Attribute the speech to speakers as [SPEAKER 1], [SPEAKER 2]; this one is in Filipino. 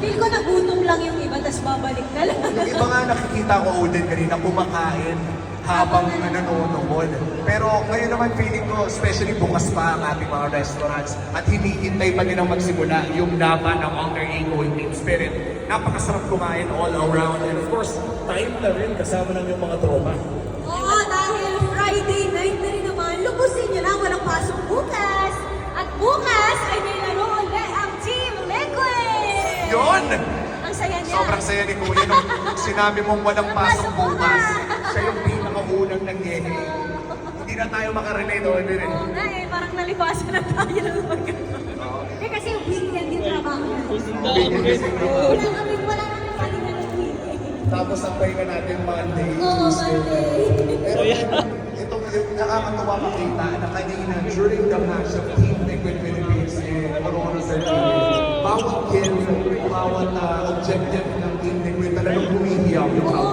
[SPEAKER 1] Feel ko nagutom lang yung iba, tas babalik na lang.
[SPEAKER 2] Yung iba nga nakikita ko Odin kanina kumakain habang nanonood. Pero ngayon naman feeling ko, especially bukas pa ang ating mga restaurants at hinihintay pa nilang magsimula yung laban ng Alter Ego and Team Spirit. Napakasarap kumain all around and of course, time na rin kasama ng yung mga tropa.
[SPEAKER 1] Oo, dahil Friday night na rin naman, lubusin nyo na, walang pasok bukas. At bukas ay may laro ulit ang Team Liquid!
[SPEAKER 2] Yun!
[SPEAKER 1] Ang saya niya.
[SPEAKER 2] Sobrang saya ni Kuya nung sinabi mong walang pasok bukas. Siya yung pinakaunang nangyehe. Hindi na tayo makarelate o hindi rin.
[SPEAKER 1] Oo nga eh, parang nalipasan na tayo ng mga. Eh kasi weekend yung trabaho na. Wala kami palinga ng weekend.
[SPEAKER 2] Tapos ang pahinga natin Monday.
[SPEAKER 1] Oo, Monday.
[SPEAKER 2] Pero itong nakakatuwa makita na kanina during the match of Team Liquid Philippines and Corona Central, bawat kill, bawat objective ng Team Liquid talagang humihiyaw yung crowd.